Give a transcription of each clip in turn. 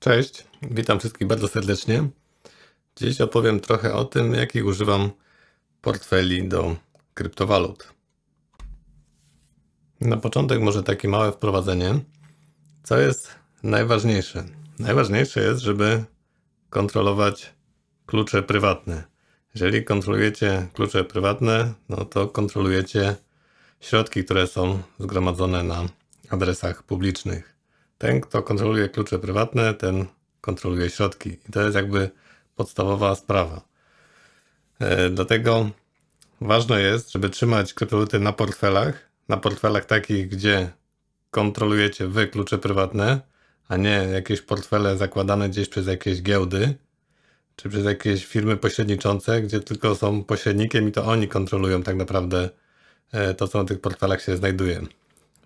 Cześć, witam wszystkich bardzo serdecznie. Dziś opowiem trochę o tym, jakich używam portfeli do kryptowalut. Na początek może takie małe wprowadzenie. Co jest najważniejsze? Najważniejsze jest, żeby kontrolować klucze prywatne. Jeżeli kontrolujecie klucze prywatne, no to kontrolujecie środki, które są zgromadzone na adresach publicznych. Ten, kto kontroluje klucze prywatne, ten kontroluje środki. I to jest jakby podstawowa sprawa. Dlatego ważne jest, żeby trzymać kryptowaluty na portfelach takich, gdzie kontrolujecie wy klucze prywatne, a nie jakieś portfele zakładane gdzieś przez jakieś giełdy, czy przez jakieś firmy pośredniczące, gdzie tylko są pośrednikiem i to oni kontrolują tak naprawdę to, co na tych portfelach się znajduje.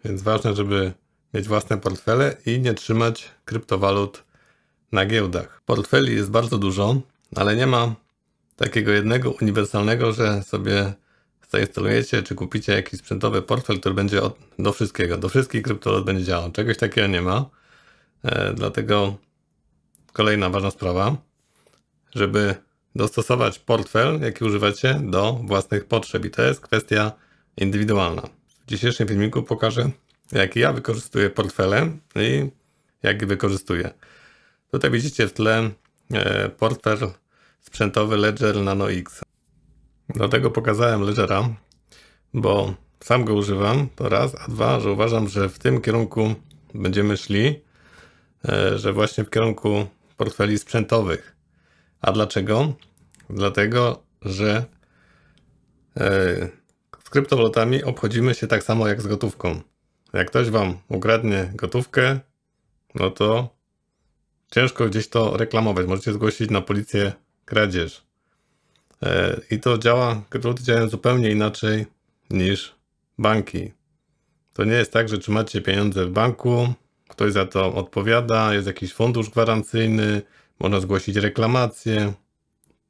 Więc ważne, żeby mieć własne portfele i nie trzymać kryptowalut na giełdach. Portfeli jest bardzo dużo, ale nie ma takiego jednego uniwersalnego, że sobie zainstalujecie czy kupicie jakiś sprzętowy portfel, który będzie do wszystkiego. Do wszystkich kryptowalut będzie działał. Czegoś takiego nie ma. Dlatego kolejna ważna sprawa, żeby dostosować portfel, jaki używacie, do własnych potrzeb. I to jest kwestia indywidualna. W dzisiejszym filmiku pokażę, jak ja wykorzystuję portfele i jak je wykorzystuję. Tutaj widzicie w tle portfel sprzętowy Ledger Nano X. Do tego pokazałem Ledgera, bo sam go używam, to raz, a dwa, że uważam, że w tym kierunku będziemy szli, że właśnie w kierunku portfeli sprzętowych. A dlaczego? Dlatego, że z kryptowalutami obchodzimy się tak samo jak z gotówką. Jak ktoś wam ukradnie gotówkę, no to ciężko gdzieś to reklamować. Możecie zgłosić na policję kradzież. I to działa, kryptowaluty działają zupełnie inaczej niż banki. To nie jest tak, że trzymacie pieniądze w banku, ktoś za to odpowiada, jest jakiś fundusz gwarancyjny, można zgłosić reklamację.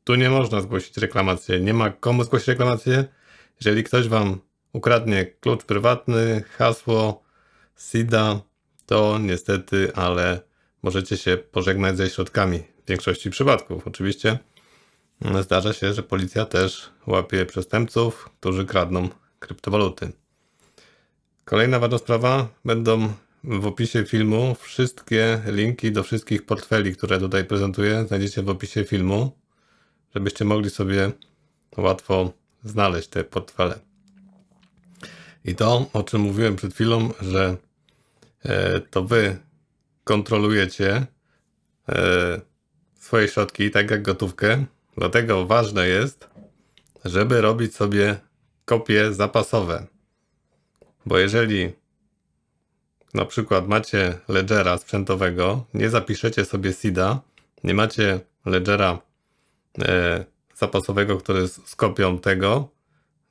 Tu nie można zgłosić reklamację. Nie ma komu zgłosić reklamację. Jeżeli ktoś wam ukradnie klucz prywatny, hasło, SIDA, to niestety, ale możecie się pożegnać ze środkami w większości przypadków. Oczywiście zdarza się, że policja też łapie przestępców, którzy kradną kryptowaluty. Kolejna ważna sprawa, będą w opisie filmu wszystkie linki do wszystkich portfeli, które tutaj prezentuję, znajdziecie w opisie filmu, żebyście mogli sobie łatwo znaleźć te portfele. I to, o czym mówiłem przed chwilą, że to wy kontrolujecie swoje środki, tak jak gotówkę. Dlatego ważne jest, żeby robić sobie kopie zapasowe. Bo jeżeli na przykład macie Ledgera sprzętowego, nie zapiszecie sobie SIDA, nie macie Ledgera zapasowego, który jest z kopią tego,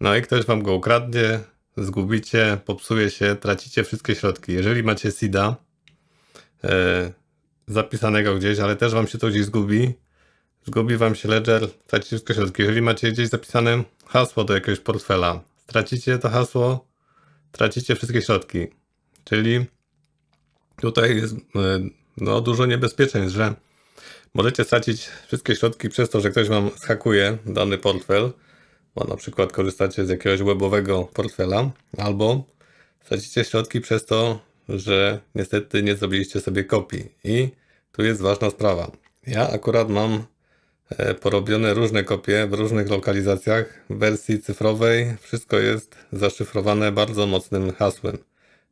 no i ktoś wam go ukradnie, zgubicie, popsuje się, tracicie wszystkie środki. Jeżeli macie SIDA zapisanego gdzieś, ale też wam się to gdzieś zgubi wam się Ledger, tracicie wszystkie środki. Jeżeli macie gdzieś zapisane hasło do jakiegoś portfela, stracicie to hasło, tracicie wszystkie środki. Czyli tutaj jest no, dużo niebezpieczeństw, że możecie stracić wszystkie środki przez to, że ktoś wam zhakuje dany portfel, bo na przykład korzystacie z jakiegoś webowego portfela, albo stracicie środki przez to, że niestety nie zrobiliście sobie kopii. I tu jest ważna sprawa. Ja akurat mam porobione różne kopie w różnych lokalizacjach, w wersji cyfrowej. Wszystko jest zaszyfrowane bardzo mocnym hasłem.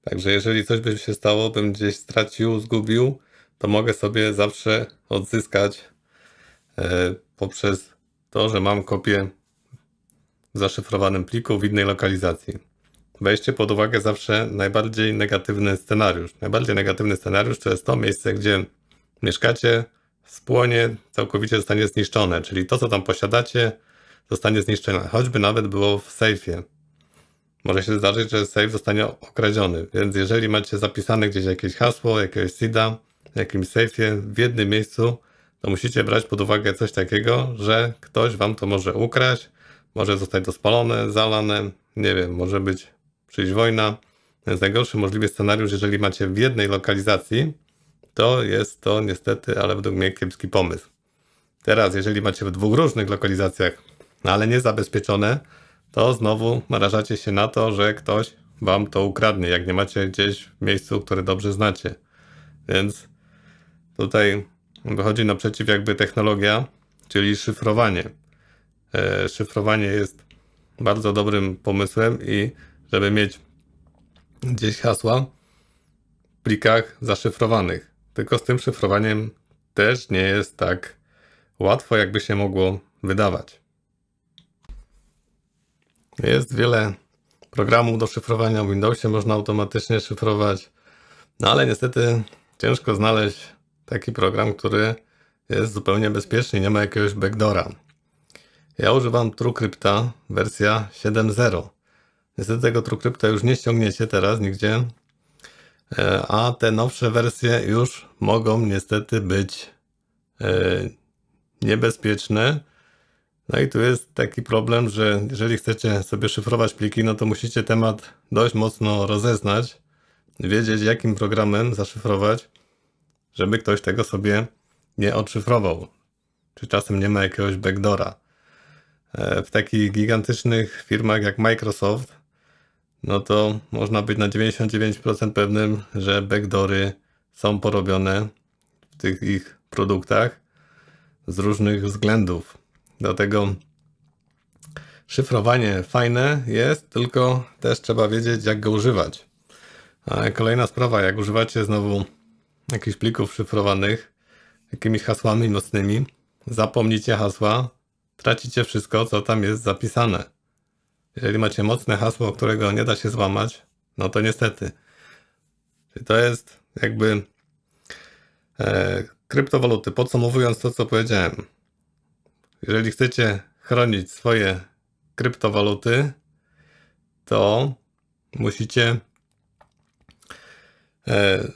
Także jeżeli coś by się stało, bym gdzieś stracił, zgubił, to mogę sobie zawsze odzyskać poprzez to, że mam kopię w zaszyfrowanym pliku w innej lokalizacji. Weźcie pod uwagę zawsze najbardziej negatywny scenariusz. Najbardziej negatywny scenariusz to jest to miejsce, gdzie mieszkacie, spłonie, całkowicie zostanie zniszczone, czyli to, co tam posiadacie, zostanie zniszczone, choćby nawet było w sejfie. Może się zdarzyć, że sejf zostanie okradziony, więc jeżeli macie zapisane gdzieś jakieś hasło, jakiegoś SIDA w jakimś sejfie w jednym miejscu, to musicie brać pod uwagę coś takiego, że ktoś wam to może ukraść, może zostać to spalone, zalane, nie wiem, może przyjść wojna. Więc najgorszy możliwy scenariusz, jeżeli macie w jednej lokalizacji to jest to niestety, ale według mnie kiepski pomysł. Teraz, jeżeli macie w dwóch różnych lokalizacjach, ale nie zabezpieczone, to znowu narażacie się na to, że ktoś wam to ukradnie, jak nie macie gdzieś w miejscu, które dobrze znacie. Więc tutaj wychodzi naprzeciw jakby technologia, czyli szyfrowanie. Szyfrowanie jest bardzo dobrym pomysłem i żeby mieć gdzieś hasła w plikach zaszyfrowanych. Tylko z tym szyfrowaniem też nie jest tak łatwo, jakby się mogło wydawać. Jest wiele programów do szyfrowania w Windowsie, można automatycznie szyfrować, no ale niestety ciężko znaleźć taki program, który jest zupełnie bezpieczny, nie ma jakiegoś backdoora. Ja używam TrueCrypta, wersja 7.0. Niestety tego TrueCrypta już nie ściągniecie teraz nigdzie, a te nowsze wersje już mogą niestety być niebezpieczne. No i tu jest taki problem, że jeżeli chcecie sobie szyfrować pliki, no to musicie temat dość mocno rozeznać, wiedzieć jakim programem zaszyfrować, żeby ktoś tego sobie nie odszyfrował. Czy czasem nie ma jakiegoś backdoora. W takich gigantycznych firmach jak Microsoft, no to można być na 99% pewnym, że backdoory są porobione w tych ich produktach z różnych względów. Dlatego szyfrowanie fajne jest, tylko też trzeba wiedzieć, jak go używać. A kolejna sprawa, jak używacie znowu jakichś plików szyfrowanych jakimiś hasłami mocnymi, zapomnicie hasła, tracicie wszystko, co tam jest zapisane. Jeżeli macie mocne hasło, którego nie da się złamać, no to niestety. Czyli to jest jakby kryptowaluty. Podsumowując to, co powiedziałem. Jeżeli chcecie chronić swoje kryptowaluty, to musicie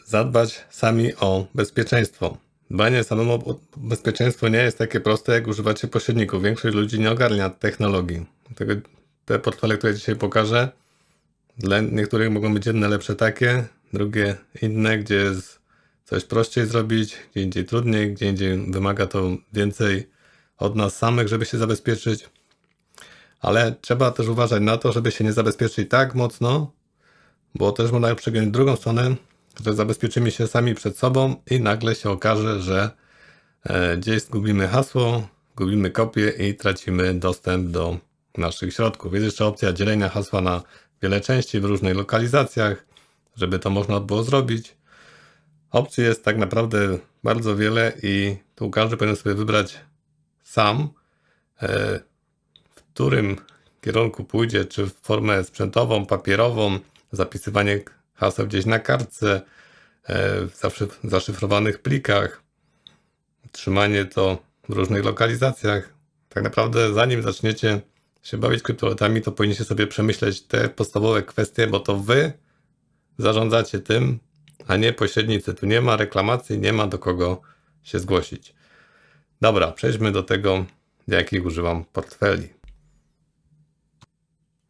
zadbać sami o bezpieczeństwo. Dbanie samemu o bezpieczeństwo nie jest takie proste, jak używacie pośredników. Większość ludzi nie ogarnia technologii. Dlatego te portfele, które dzisiaj pokażę, dla niektórych mogą być jedne lepsze takie, drugie inne, gdzie jest coś prościej zrobić, gdzie indziej trudniej, gdzie indziej wymaga to więcej od nas samych, żeby się zabezpieczyć. Ale trzeba też uważać na to, żeby się nie zabezpieczyć tak mocno, bo też można przegiąć drugą stronę, że zabezpieczymy się sami przed sobą i nagle się okaże, że gdzieś zgubimy hasło, gubimy kopię i tracimy dostęp do naszych środków. Jest jeszcze opcja dzielenia hasła na wiele części w różnych lokalizacjach, żeby to można było zrobić. Opcji jest tak naprawdę bardzo wiele i tu każdy powinien sobie wybrać sam, w którym kierunku pójdzie, czy w formę sprzętową, papierową, zapisywanie haseł gdzieś na kartce, w zaszyfrowanych plikach, trzymanie to w różnych lokalizacjach. Tak naprawdę zanim zaczniecie się bawić kryptowalutami, to powinniście sobie przemyśleć te podstawowe kwestie, bo to wy zarządzacie tym, a nie pośrednicy. Tu nie ma reklamacji, nie ma do kogo się zgłosić. Dobra, przejdźmy do tego, jakich używam portfeli.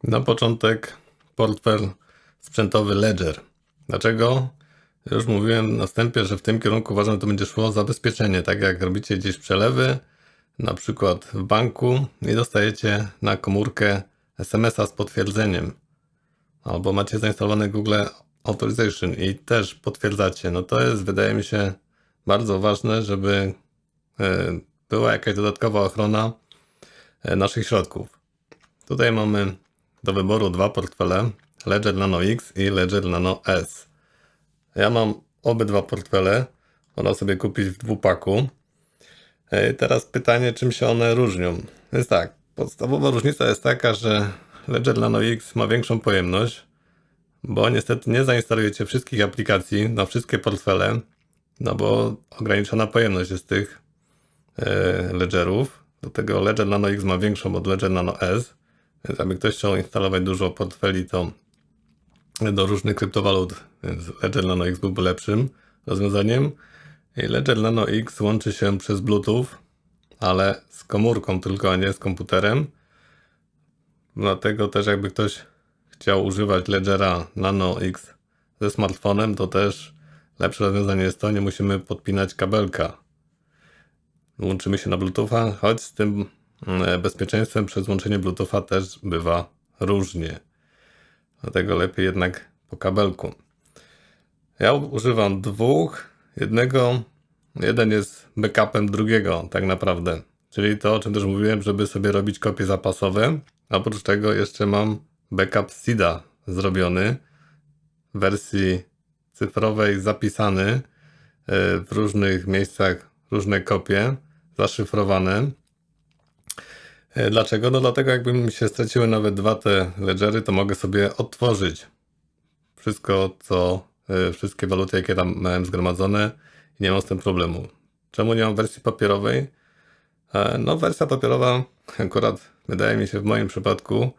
Na początek portfel sprzętowy Ledger. Dlaczego? Już mówiłem na wstępie, że w tym kierunku uważam, że to będzie szło zabezpieczenie. Tak jak robicie gdzieś przelewy, na przykład w banku i dostajecie na komórkę SMS-a z potwierdzeniem. Albo macie zainstalowane Google Authorization i też potwierdzacie. No to jest, wydaje mi się, bardzo ważne, żeby była jakaś dodatkowa ochrona naszych środków. Tutaj mamy do wyboru dwa portfele, Ledger Nano X i Ledger Nano S. Ja mam obydwa portfele, można sobie kupić w dwupaku. Teraz pytanie, czym się one różnią. Więc tak, podstawowa różnica jest taka, że Ledger Nano X ma większą pojemność, bo niestety nie zainstalujecie wszystkich aplikacji na wszystkie portfele, no bo ograniczona pojemność jest tych Ledgerów. Do tego Ledger Nano X ma większą od Ledger Nano S, więc aby ktoś chciał instalować dużo portfeli, to do różnych kryptowalut, więc Ledger Nano X byłby lepszym rozwiązaniem. I Ledger Nano X łączy się przez Bluetooth, ale z komórką tylko, a nie z komputerem. Dlatego też jakby ktoś chciał używać Ledgera Nano X ze smartfonem, to też lepsze rozwiązanie jest to, nie musimy podpinać kabelka. Łączymy się na Bluetootha, choć z tym bezpieczeństwem przez łączenie Bluetootha też bywa różnie. Dlatego lepiej jednak po kabelku. Ja używam dwóch. Jeden jest backupem drugiego tak naprawdę. Czyli to, o czym też mówiłem, żeby sobie robić kopie zapasowe. Oprócz tego jeszcze mam backup SIDA zrobiony w wersji cyfrowej, zapisany w różnych miejscach, różne kopie zaszyfrowane. Dlaczego? No dlatego jakby mi się straciły nawet dwa te ledgery, to mogę sobie odtworzyć wszystkie waluty, jakie tam miałem zgromadzone i nie mam z tym problemu. Czemu nie mam wersji papierowej? No wersja papierowa akurat wydaje mi się w moim przypadku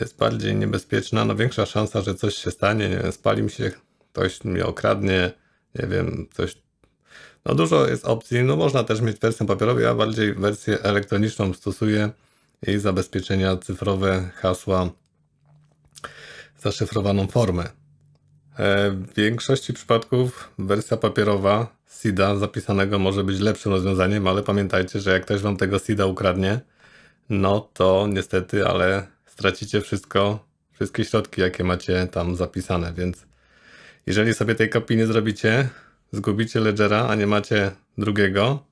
jest bardziej niebezpieczna, no większa szansa, że coś się stanie, nie wiem, spali mi się, ktoś mnie okradnie, nie wiem, coś. No dużo jest opcji, no można też mieć wersję papierową, ja bardziej wersję elektroniczną stosuję i zabezpieczenia cyfrowe, hasła, zaszyfrowaną formę. W większości przypadków wersja papierowa SIDA zapisanego może być lepszym rozwiązaniem, ale pamiętajcie, że jak ktoś wam tego SIDA ukradnie, no to niestety, ale stracicie wszystkie środki, jakie macie tam zapisane, więc jeżeli sobie tej kopii nie zrobicie, zgubicie ledgera, a nie macie drugiego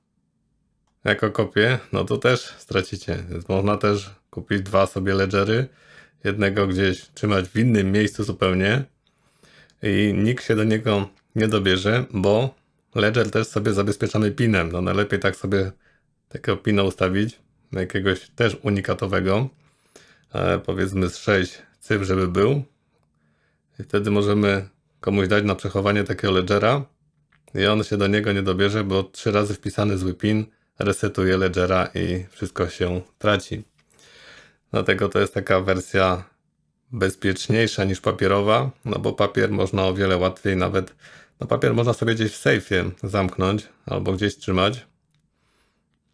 jako kopię, no to też stracicie. Więc można też kupić dwa sobie ledgery, jednego gdzieś trzymać w innym miejscu zupełnie i nikt się do niego nie dobierze, bo ledger też sobie zabezpieczamy pinem. No najlepiej tak sobie takiego pina ustawić, jakiegoś też unikatowego, powiedzmy z 6 cyfr, żeby był. I wtedy możemy komuś dać na przechowanie takiego ledgera i on się do niego nie dobierze, bo 3 razy wpisany zły pin resetuje ledgera i wszystko się traci. Dlatego to jest taka wersja bezpieczniejsza niż papierowa, no bo papier można o wiele łatwiej nawet, no papier można sobie gdzieś w sejfie zamknąć albo gdzieś trzymać.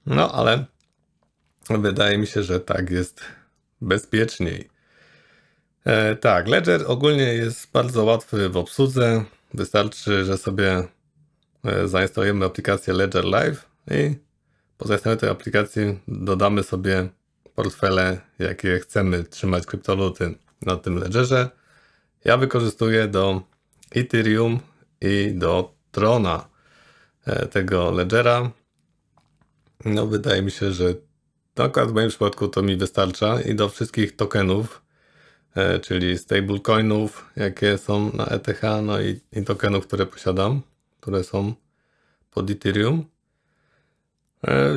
No ale wydaje mi się, że tak jest bezpieczniej. Tak, ledger ogólnie jest bardzo łatwy w obsłudze. Wystarczy, że sobie zainstalujemy aplikację Ledger Live i po zainstalowanie tej aplikacji dodamy sobie portfele, jakie chcemy trzymać kryptowaluty na tym ledgerze. Ja wykorzystuję do Ethereum i do Trona tego ledgera. No wydaje mi się, że akurat w moim przypadku to mi wystarcza i do wszystkich tokenów, czyli stablecoinów, jakie są na ETH, no i tokenów, które posiadam, które są pod Ethereum.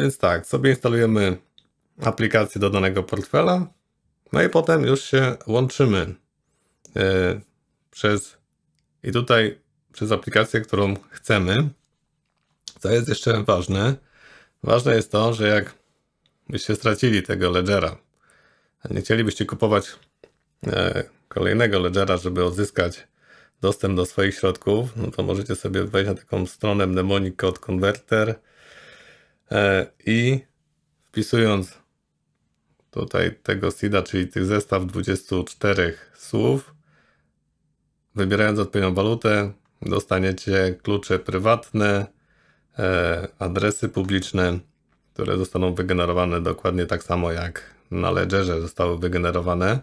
Więc tak, sobie instalujemy aplikację do danego portfela, no i potem już się łączymy przez aplikację, którą chcemy. Co jest jeszcze ważne? Ważne jest to, że jak byście stracili tego ledgera, a nie chcielibyście kupować kolejnego ledgera, żeby odzyskać dostęp do swoich środków, no to możecie sobie wejść na taką stronę Mnemonic Code Converter i wpisując tutaj tego seeda, czyli tych zestaw 24 słów, wybierając odpowiednią walutę, dostaniecie klucze prywatne, adresy publiczne, które zostaną wygenerowane dokładnie tak samo jak na ledgerze zostały wygenerowane.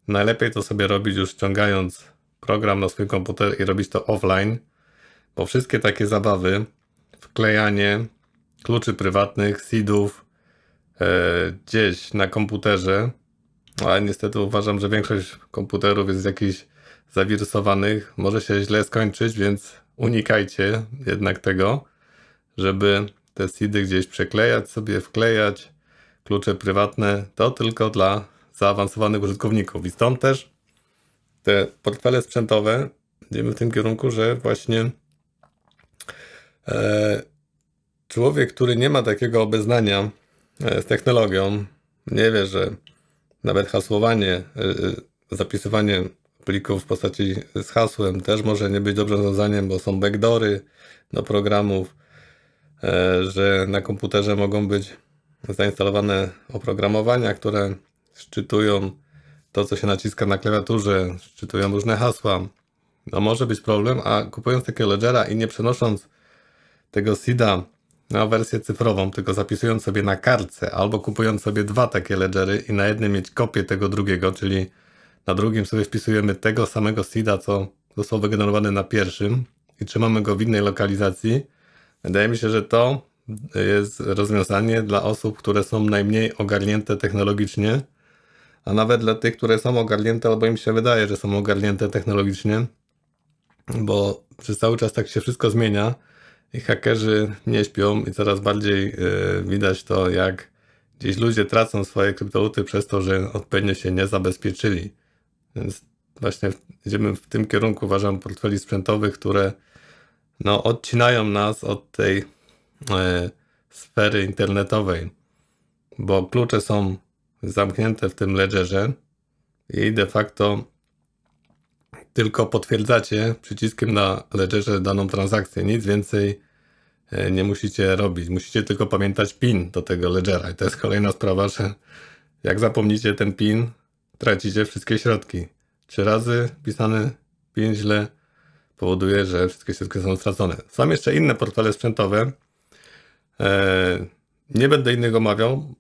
Najlepiej to sobie robić już ściągając program na swój komputer i robić to offline, bo wszystkie takie zabawy, wklejanie kluczy prywatnych, seedów gdzieś na komputerze, ale niestety uważam, że większość komputerów jest jakichś zawirusowanych, może się źle skończyć, więc unikajcie jednak tego, żeby te seedy gdzieś przeklejać sobie, wklejać. Klucze prywatne to tylko dla zaawansowanych użytkowników i stąd też te portfele sprzętowe idziemy w tym kierunku, że właśnie człowiek, który nie ma takiego obeznania z technologią, nie wie, że nawet hasłowanie, zapisywanie plików w postaci z hasłem też może nie być dobrym rozwiązaniem, bo są backdoory do programów, że na komputerze mogą być zainstalowane oprogramowania, które szczytują to, co się naciska na klawiaturze, szczytują różne hasła. no może być problem, a kupując takiego ledgera i nie przenosząc tego seeda na wersję cyfrową, tylko zapisując sobie na kartce, albo kupując sobie dwa takie ledgery i na jednym mieć kopię tego drugiego, czyli na drugim sobie wpisujemy tego samego seeda, co został wygenerowany na pierwszym i trzymamy go w innej lokalizacji. Wydaje mi się, że to jest rozwiązanie dla osób, które są najmniej ogarnięte technologicznie, a nawet dla tych, które są ogarnięte, albo im się wydaje, że są ogarnięte technologicznie, bo przez cały czas tak się wszystko zmienia i hakerzy nie śpią i coraz bardziej widać to, jak gdzieś ludzie tracą swoje kryptowaluty przez to, że odpowiednio się nie zabezpieczyli. Więc właśnie idziemy w tym kierunku, uważam, portfeli sprzętowych, które no, odcinają nas od tej sfery internetowej, bo klucze są zamknięte w tym ledgerze i de facto tylko potwierdzacie przyciskiem na ledgerze daną transakcję. Nic więcej nie musicie robić. Musicie tylko pamiętać PIN do tego ledgera. I to jest kolejna sprawa, że jak zapomnicie ten PIN, tracicie wszystkie środki. 3 razy pisany PIN źle powoduje, że wszystkie środki są stracone. Są jeszcze inne portfele sprzętowe. Nie będę innych omawiał.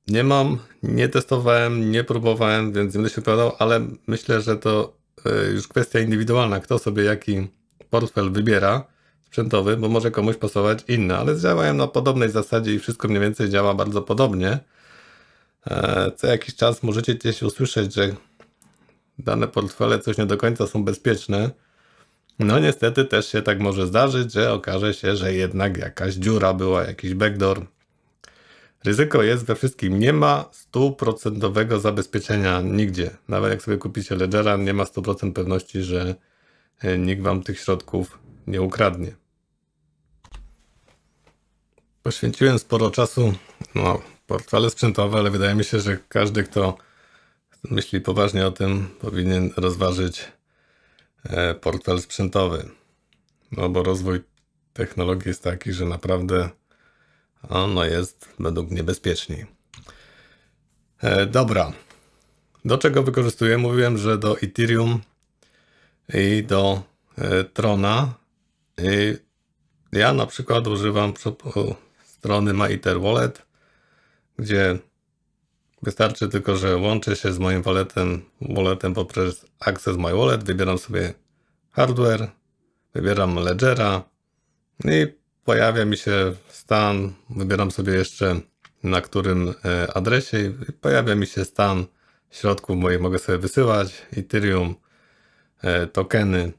Nie mam, nie testowałem, nie próbowałem, więc nie będę się wypowiadał, ale myślę, że to już kwestia indywidualna, kto sobie jaki portfel wybiera sprzętowy, bo może komuś pasować inny, ale działają na podobnej zasadzie i wszystko mniej więcej działa bardzo podobnie. Co jakiś czas możecie gdzieś usłyszeć, że dane portfele coś nie do końca są bezpieczne. No niestety też się tak może zdarzyć, że okaże się, że jednak jakaś dziura była, jakiś backdoor. Ryzyko jest we wszystkim. Nie ma 100% zabezpieczenia nigdzie. Nawet jak sobie kupicie ledgera, nie ma 100% pewności, że nikt wam tych środków nie ukradnie. Poświęciłem sporo czasu na portfele sprzętowe, ale wydaje mi się, że każdy, kto myśli poważnie o tym, powinien rozważyć portfel sprzętowy. No bo rozwój technologii jest taki, że naprawdę ono jest według mnie bezpieczniej. Dobra. Do czego wykorzystuję? Mówiłem, że do Ethereum i do Trona. Ja na przykład używam strony MyEtherWallet, gdzie wystarczy tylko, że łączę się z moim walletem poprzez Access My Wallet, wybieram sobie hardware, wybieram ledgera i pojawia mi się stan, wybieram sobie jeszcze na którym adresie i pojawia mi się stan środków moich, mogę sobie wysyłać, Ethereum, tokeny.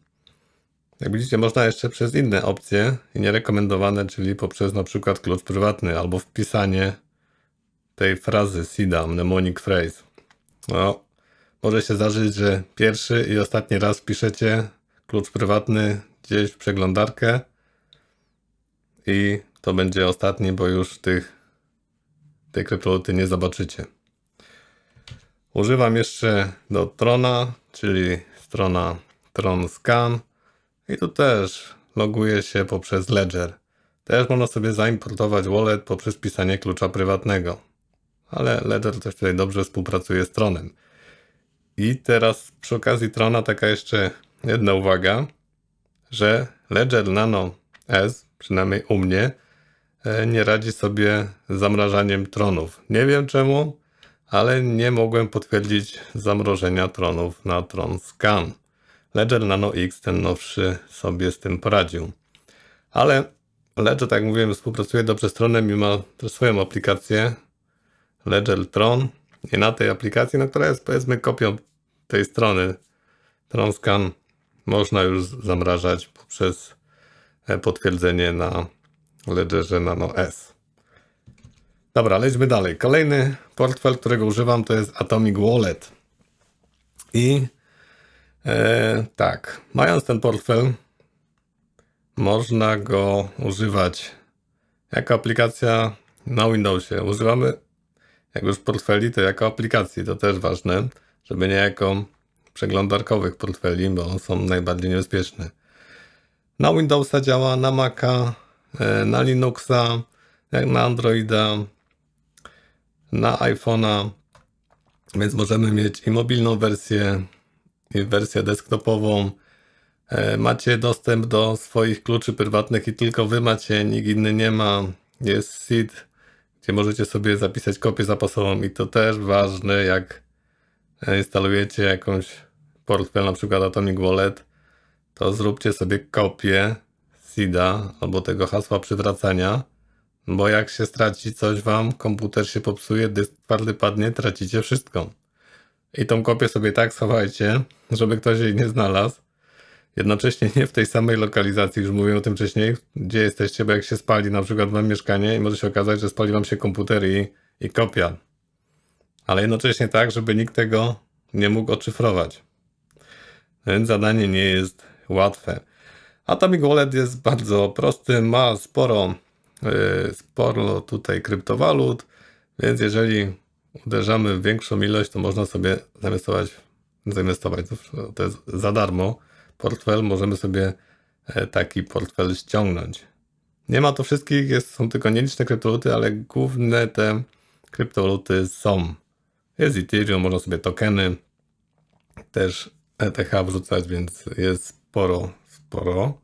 Jak widzicie, można jeszcze przez inne opcje i nierekomendowane, czyli poprzez na przykład klucz prywatny albo wpisanie tej frazy seeda, mnemonic phrase. No, może się zdarzyć, że pierwszy i ostatni raz wpiszecie klucz prywatny gdzieś w przeglądarkę i to będzie ostatni, bo już tej kryptowaluty nie zobaczycie. Używam jeszcze do Trona, czyli strona Tron Scan i tu też loguję się poprzez Ledger. Też można sobie zaimportować wallet poprzez wpisanie klucza prywatnego. Ale Ledger też tutaj dobrze współpracuje z Tronem. I teraz przy okazji Trona taka jeszcze jedna uwaga, że Ledger Nano S, przynajmniej u mnie, nie radzi sobie z zamrażaniem tronów. Nie wiem czemu, ale nie mogłem potwierdzić zamrożenia tronów na Tron Scan. Ledger Nano X, ten nowszy, sobie z tym poradził. Ale Ledger, tak jak mówiłem, współpracuje dobrze z Tronem i ma też swoją aplikację Ledger Tron. I na tej aplikacji, no, która jest powiedzmy kopią tej strony Tron Scan, można już zamrażać poprzez potwierdzenie na Ledgerze Nano S. Dobra, lećmy dalej. Kolejny portfel, którego używam, to jest Atomic Wallet. I tak, mając ten portfel, można go używać jako aplikacja na Windowsie. Używamy, jak już portfeli, to jako aplikacji. To też ważne, żeby nie jako przeglądarkowych portfeli, bo są najbardziej niebezpieczne. Na Windowsa działa, na Maca, na Linuxa, jak na Androida, na iPhone'a, więc możemy mieć i mobilną wersję, i wersję desktopową. Macie dostęp do swoich kluczy prywatnych i tylko wy macie, nikt inny nie ma. Jest seed, gdzie możecie sobie zapisać kopię zapasową i to też ważne, jak instalujecie jakąś portfel, na przykład Atomic Wallet, to zróbcie sobie kopię seeda albo tego hasła przywracania, bo jak się straci coś wam, komputer się popsuje, dysk twardy padnie, tracicie wszystko. I tą kopię sobie tak schowajcie, żeby ktoś jej nie znalazł. Jednocześnie nie w tej samej lokalizacji, już mówiłem o tym wcześniej, gdzie jesteście, bo jak się spali na przykład wam mieszkanie i może się okazać, że spali wam się komputer i kopia. Ale jednocześnie tak, żeby nikt tego nie mógł odszyfrować. Więc zadanie nie jest łatwe. Atomic Wallet jest bardzo prosty, ma sporo tutaj kryptowalut, więc jeżeli uderzamy w większą ilość, to można sobie zainwestować. To jest za darmo. Portfel, możemy sobie taki portfel ściągnąć. Nie ma to wszystkich, są tylko nieliczne kryptowaluty, ale główne te kryptowaluty są. Jest Ethereum, można sobie tokeny też ETH wrzucać, więc jest sporo.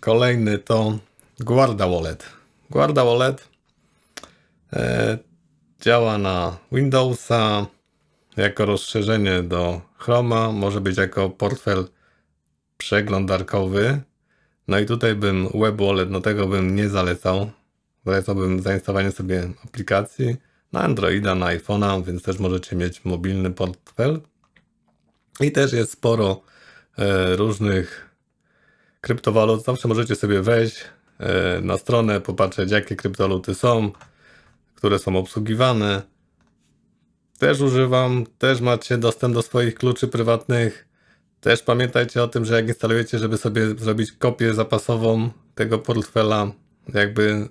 Kolejny to Guarda Wallet. Guarda Wallet działa na Windowsa jako rozszerzenie do Chroma, może być jako portfel przeglądarkowy. No i tutaj bym Web Wallet, no tego bym nie zalecał. Zalecałbym zainstalowanie sobie aplikacji na Androida, na iPhone'a, więc też możecie mieć mobilny portfel. I też jest sporo różnych kryptowalut. Zawsze możecie sobie wejść na stronę, popatrzeć jakie kryptowaluty są, które są obsługiwane. Też używam, też macie dostęp do swoich kluczy prywatnych. Też pamiętajcie o tym, że jak instalujecie, żeby sobie zrobić kopię zapasową tego portfela, jakby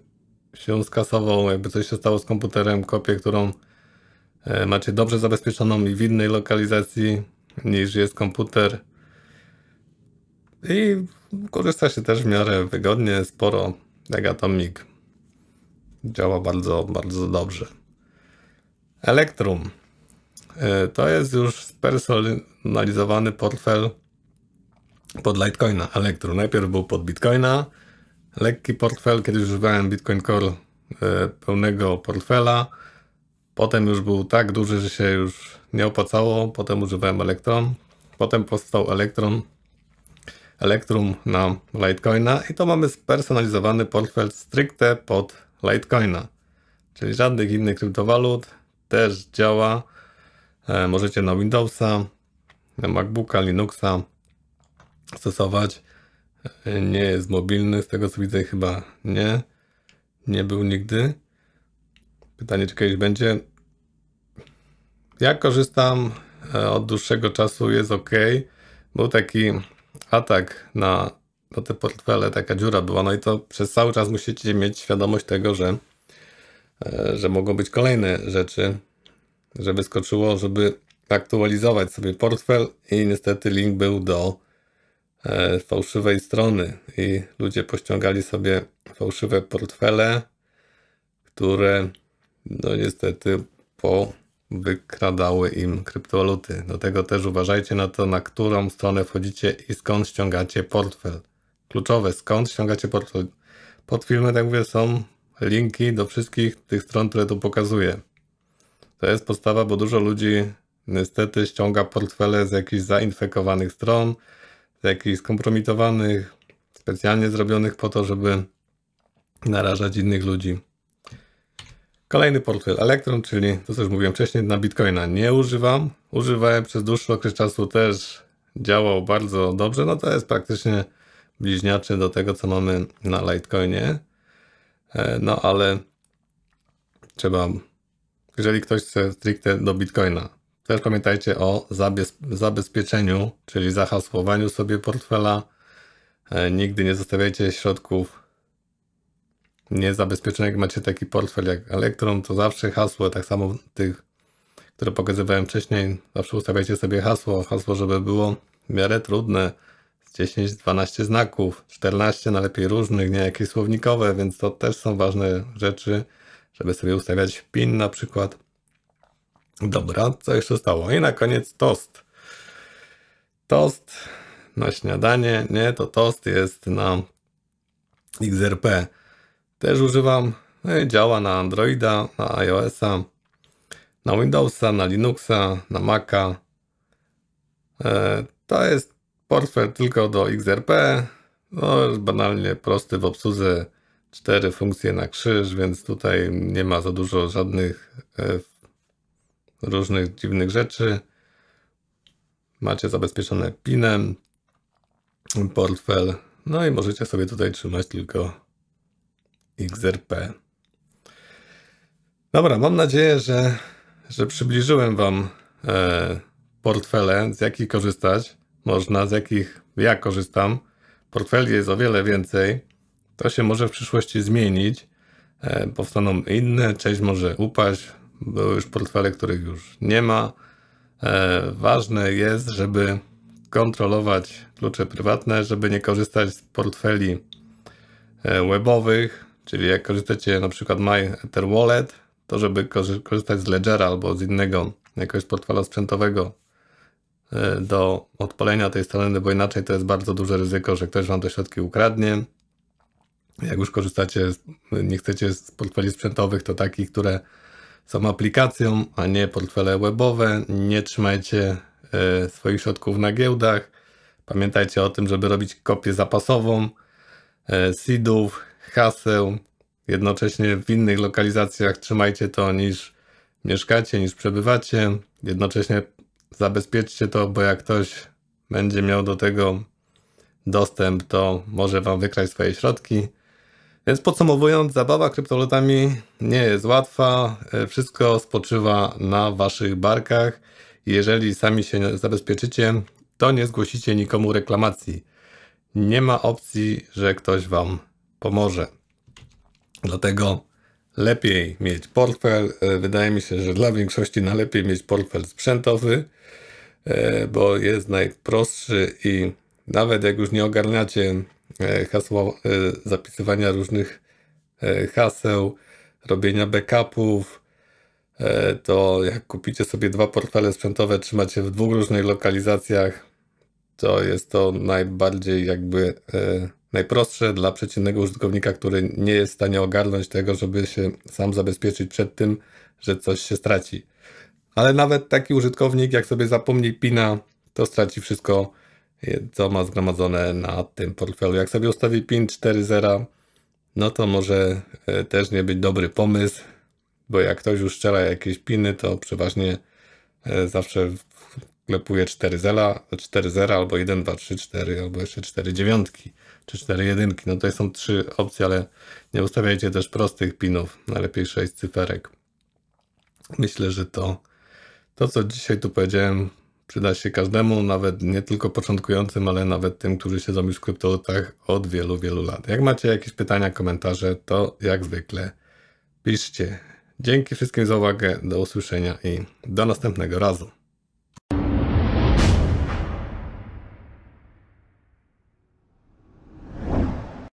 się skasował, jakby coś się stało z komputerem, kopię, którą macie dobrze zabezpieczoną i w innej lokalizacji niż jest komputer. I korzysta się też w miarę wygodnie, sporo, jak Atomic. Działa bardzo, bardzo dobrze. Electrum. To jest już spersonalizowany portfel pod Litecoina. Electrum. Najpierw był pod Bitcoina. Lekki portfel, kiedyś używałem Bitcoin Core pełnego portfela. Potem już był tak duży, że się już nie opłacało. Potem używałem Electrum. Potem powstał Electrum na Litecoina i to mamy spersonalizowany portfel stricte pod Litecoina. Czyli żadnych innych kryptowalut. Też działa. Możecie na Windowsa, na MacBooka, Linuxa stosować. Nie jest mobilny, z tego co widzę chyba nie był nigdy. Pytanie, czy kiedyś będzie. Ja korzystam od dłuższego czasu, jest ok. Był taki atak na te portfele, taka dziura była, no i to przez cały czas musicie mieć świadomość tego, że mogą być kolejne rzeczy, że wyskoczyło, żeby aktualizować sobie portfel i niestety link był do fałszywej strony i ludzie pościągali sobie fałszywe portfele, które no niestety wykradały im kryptowaluty. Do tego też uważajcie na to, na którą stronę wchodzicie i skąd ściągacie portfel. Kluczowe, skąd ściągacie portfel. Pod filmem, jak mówię, są linki do wszystkich tych stron, które tu pokazuję. To jest podstawa, bo dużo ludzi niestety ściąga portfele z jakichś zainfekowanych stron, z jakichś skompromitowanych, specjalnie zrobionych po to, żeby narażać innych ludzi. Kolejny portfel Electrum, czyli to co już mówiłem wcześniej, na Bitcoina nie używam. Używałem przez dłuższy okres czasu, też działał bardzo dobrze. No to jest praktycznie bliźniaczy do tego, co mamy na Litecoinie. No ale trzeba, jeżeli ktoś chce stricte do Bitcoina, też pamiętajcie o zabezpieczeniu, czyli zahasłowaniu sobie portfela. Nigdy nie zostawiajcie środków niezabezpieczonych. Jak macie taki portfel jak Electrum, to zawsze hasło, tak samo tych, które pokazywałem wcześniej, zawsze ustawiajcie sobie hasło, żeby było w miarę trudne, z 10-12 znaków, 14 najlepiej różnych, nie jakieś słownikowe, więc to też są ważne rzeczy, żeby sobie ustawiać PIN na przykład. Dobra, co jeszcze stało? I na koniec Toast. Toast na śniadanie. Nie, to tost jest na XRP. Też używam. No i działa na Androida, na iOS-a, na Windowsa, na Linuxa, na Maca. To jest portfel tylko do XRP. No, jest banalnie prosty w obsłudze. 4 funkcje na krzyż, więc tutaj nie ma za dużo żadnych różnych dziwnych rzeczy. Macie zabezpieczone pinem portfel. No i możecie sobie tutaj trzymać tylko XRP. Dobra, mam nadzieję, że przybliżyłem Wam portfele, z jakich korzystać można, z jakich ja korzystam. Portfeli jest o wiele więcej. To się może w przyszłości zmienić. Powstaną inne, część może upaść. Były już portfele, których już nie ma. Ważne jest, żeby kontrolować klucze prywatne, żeby nie korzystać z portfeli webowych, czyli jak korzystacie na przykład MyEtherWallet, to żeby korzystać z Ledgera albo z innego jakiegoś portfela sprzętowego do odpalenia tej strony, bo inaczej to jest bardzo duże ryzyko, że ktoś Wam te środki ukradnie. Jak już korzystacie, nie chcecie z portfeli sprzętowych, to takich, które są aplikacją, a nie portfele webowe. Nie trzymajcie swoich środków na giełdach. Pamiętajcie o tym, żeby robić kopię zapasową seedów, haseł. Jednocześnie w innych lokalizacjach trzymajcie to niż mieszkacie, niż przebywacie. Jednocześnie zabezpieczcie to, bo jak ktoś będzie miał do tego dostęp, to może Wam wykraść swoje środki. Więc podsumowując, zabawa kryptowalutami nie jest łatwa. Wszystko spoczywa na Waszych barkach. Jeżeli sami się nie zabezpieczycie, to nie zgłosicie nikomu reklamacji. Nie ma opcji, że ktoś Wam pomoże. Dlatego lepiej mieć portfel. Wydaje mi się, że dla większości najlepiej mieć portfel sprzętowy, bo jest najprostszy i nawet jak już nie ogarniacie hasła, zapisywania różnych haseł, robienia backupów, to jak kupicie sobie 2 portfele sprzętowe, trzymacie w 2 różnych lokalizacjach, to jest to najbardziej najprostsze dla przeciętnego użytkownika, który nie jest w stanie ogarnąć tego, żeby się sam zabezpieczyć przed tym, że coś się straci. Ale nawet taki użytkownik, jak sobie zapomni PIN-a, to straci wszystko, co ma zgromadzone na tym portfelu. Jak sobie ustawi PIN 4.0, no to może też nie być dobry pomysł, bo jak ktoś już strzela jakieś piny, to przeważnie zawsze wklepuje 4.0 albo 1, 2, 3, 4 albo jeszcze 4 dziewiątki czy 4 jedynki. No to są 3 opcje, ale nie ustawiajcie też prostych pinów, najlepiej 6 cyferek. Myślę, że to co dzisiaj tu powiedziałem, przyda się każdemu, nawet nie tylko początkującym, ale nawet tym, którzy siedzą już w kryptowalutach od wielu, wielu lat. Jak macie jakieś pytania, komentarze, to jak zwykle piszcie. Dzięki wszystkim za uwagę, do usłyszenia i do następnego razu.